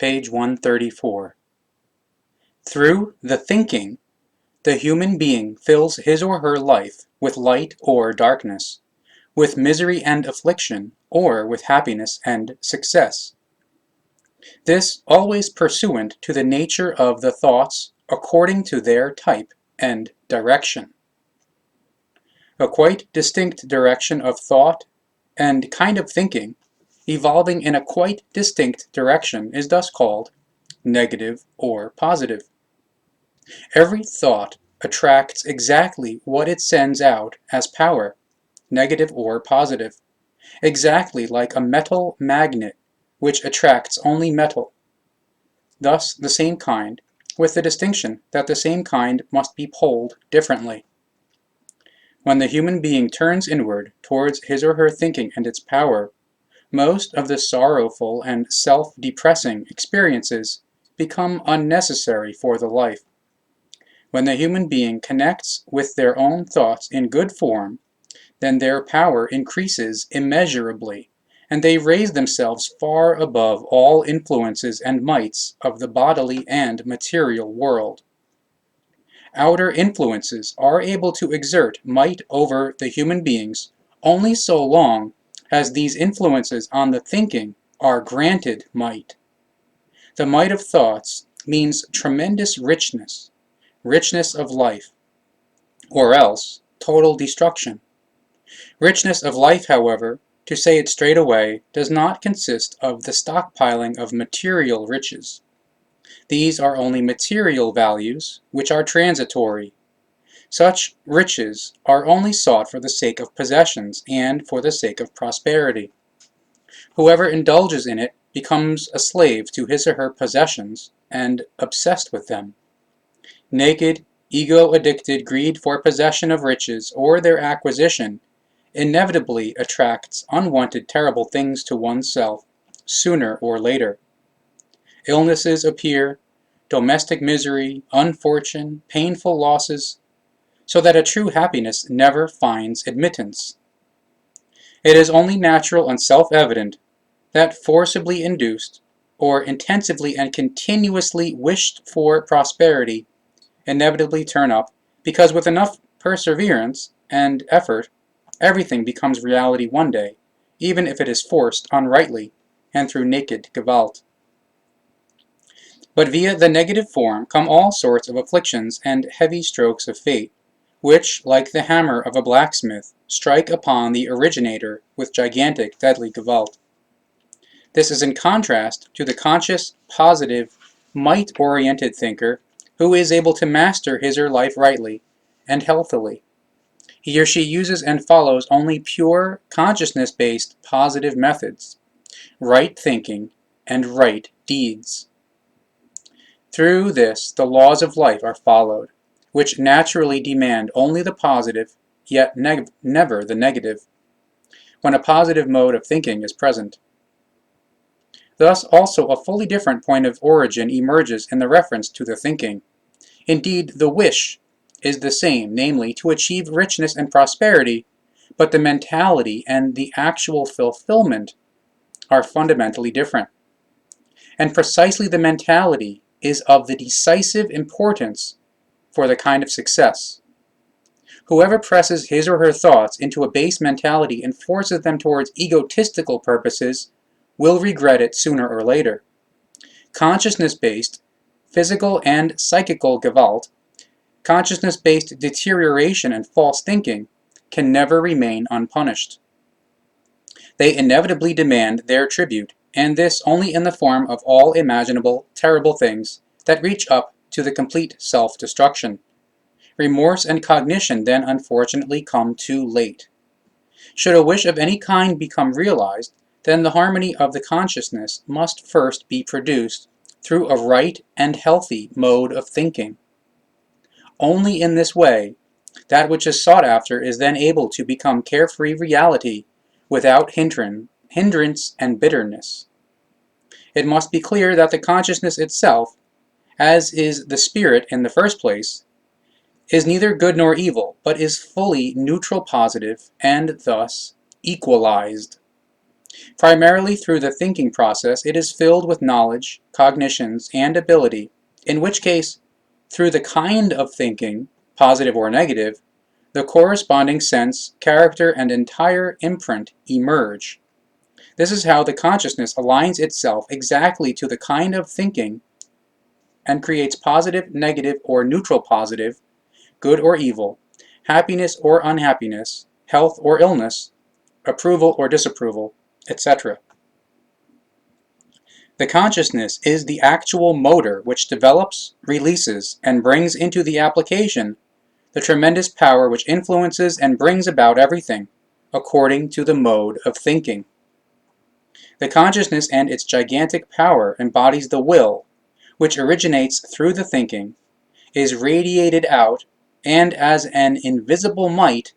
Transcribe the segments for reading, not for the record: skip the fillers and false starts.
page 134. Through the thinking, the human being fills his or her life with light or darkness, with misery and affliction, or with happiness and success. This always pursuant to the nature of the thoughts according to their type and direction. A quite distinct direction of thought and kind of thinking, evolving in a quite distinct direction, is thus called negative or positive. Every thought attracts exactly what it sends out as power, negative or positive, exactly like a metal magnet which attracts only metal. Thus the same kind, with the distinction that the same kind must be poled differently. When the human being turns inward towards his or her thinking and its power, most of the sorrowful and self-depressing experiences become unnecessary for the life. When the human being connects with their own thoughts in good form, then their power increases immeasurably, and they raise themselves far above all influences and mights of the bodily and material world. Outer influences are able to exert might over the human beings only so long as these influences on the thinking are granted might. The might of thoughts means tremendous richness, richness of life, or else total destruction. Richness of life, however, to say it straight away, does not consist of the stockpiling of material riches. These are only material values, which are transitory. Such riches are only sought for the sake of possessions and for the sake of prosperity. Whoever indulges in it becomes a slave to his or her possessions and obsessed with them. Naked, ego-addicted greed for possession of riches or their acquisition inevitably attracts unwanted terrible things to oneself, sooner or later. Illnesses appear, domestic misery, unfortune, painful losses, so that a true happiness never finds admittance. It is only natural and self-evident that forcibly induced, or intensively and continuously wished for prosperity inevitably turn up, because with enough perseverance and effort, everything becomes reality one day, even if it is forced unrightly and through naked Gewalt. But via the negative form come all sorts of afflictions and heavy strokes of fate, which, like the hammer of a blacksmith, strike upon the originator with gigantic deadly Gewalt. This is in contrast to the conscious, positive, might-oriented thinker who is able to master his or her life rightly and healthily. He or she uses and follows only pure, consciousness-based positive methods, right thinking, and right deeds. Through this, the laws of life are followed, which naturally demand only the positive, yet never the negative, when a positive mode of thinking is present. Thus also a fully different point of origin emerges in the reference to the thinking. Indeed, the wish is the same, namely, to achieve richness and prosperity, but the mentality and the actual fulfillment are fundamentally different. And precisely the mentality is of the decisive importance for the kind of success. Whoever presses his or her thoughts into a base mentality and forces them towards egotistical purposes will regret it sooner or later. Consciousness-based, physical and psychical Gewalt, consciousness-based deterioration and false thinking can never remain unpunished. They inevitably demand their tribute, and this only in the form of all imaginable terrible things that reach up to the complete self-destruction. Remorse and cognition then unfortunately come too late. Should a wish of any kind become realized, then the harmony of the consciousness must first be produced through a right and healthy mode of thinking. Only in this way, that which is sought after is then able to become carefree reality without hindrance and bitterness. It must be clear that the consciousness itself, as is the spirit in the first place, is neither good nor evil, but is fully neutral positive and thus equalized. Primarily through the thinking process, it is filled with knowledge, cognitions, and ability, in which case, through the kind of thinking, positive or negative, the corresponding sense, character, and entire imprint emerge. This is how the consciousness aligns itself exactly to the kind of thinking and creates positive, negative, or neutral positive, good or evil, happiness or unhappiness, health or illness, approval or disapproval, etc. The consciousness is the actual motor which develops, releases, and brings into the application the tremendous power which influences and brings about everything, according to the mode of thinking. The consciousness and its gigantic power embodies the will, which originates through the thinking, is radiated out, and as an invisible might,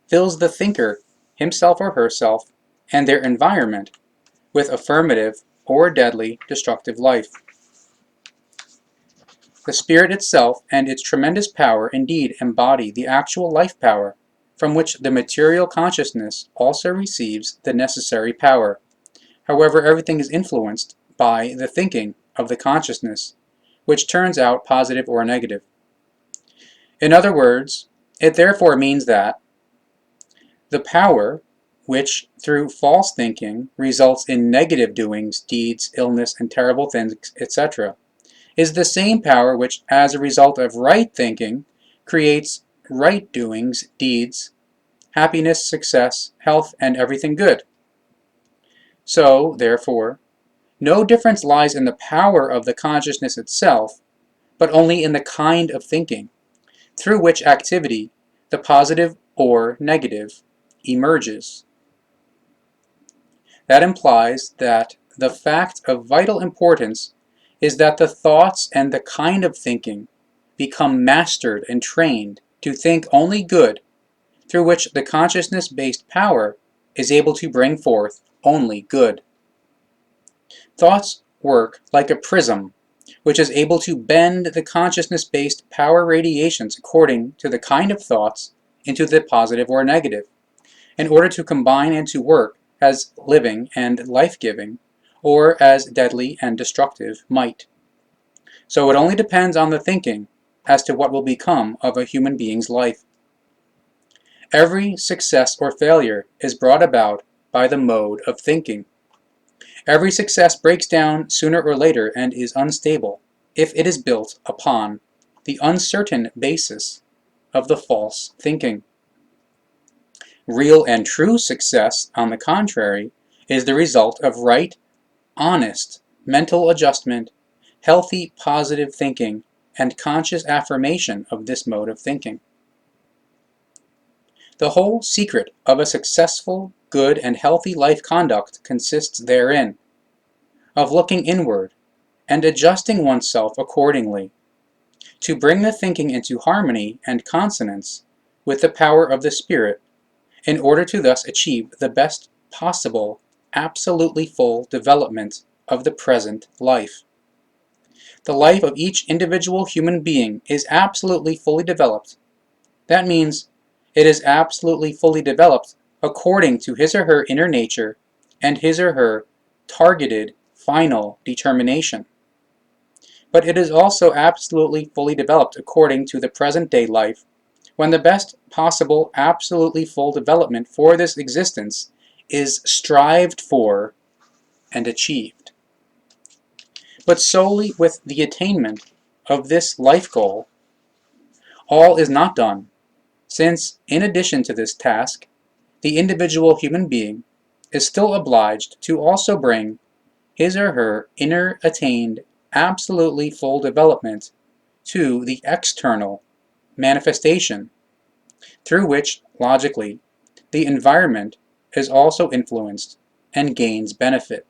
fills the thinker, himself or herself, and their environment with affirmative or deadly destructive life. The spirit itself and its tremendous power indeed embody the actual life power, from which the material consciousness also receives the necessary power. However, everything is influenced by the thinking of the consciousness, which turns out positive or negative. In other words, it therefore means that the power, which through false thinking results in negative doings, deeds, illness, and terrible things, etc., is the same power which, as a result of right thinking, creates right doings, deeds, happiness, success, health, and everything good. So, therefore, no difference lies in the power of the consciousness itself, but only in the kind of thinking, through which activity, the positive or negative, emerges. That implies that the fact of vital importance is that the thoughts and the kind of thinking become mastered and trained to think only good, through which the consciousness-based power is able to bring forth only good. Thoughts work like a prism, which is able to bend the consciousness-based power radiations according to the kind of thoughts into the positive or negative, in order to combine and to work as living and life-giving, or as deadly and destructive might. So it only depends on the thinking as to what will become of a human being's life. Every success or failure is brought about by the mode of thinking. Every success breaks down sooner or later and is unstable if it is built upon the uncertain basis of the false thinking. Real and true success, on the contrary, is the result of right, honest, mental adjustment, healthy, positive thinking, and conscious affirmation of this mode of thinking. The whole secret of a successful, good, and healthy life conduct consists therein, of looking inward and adjusting oneself accordingly, to bring the thinking into harmony and consonance with the power of the Spirit, in order to thus achieve the best possible, absolutely full development of the present life. The life of each individual human being is absolutely fully developed. That means it is absolutely fully developed according to his or her inner nature and his or her targeted final determination. But it is also absolutely fully developed according to the present-day life, when the best possible absolutely full development for this existence is strived for and achieved. But solely with the attainment of this life goal, all is not done, since in addition to this task, the individual human being is still obliged to also bring his or her inner attained absolutely full development to the external manifestation, through which, logically, the environment is also influenced and gains benefit.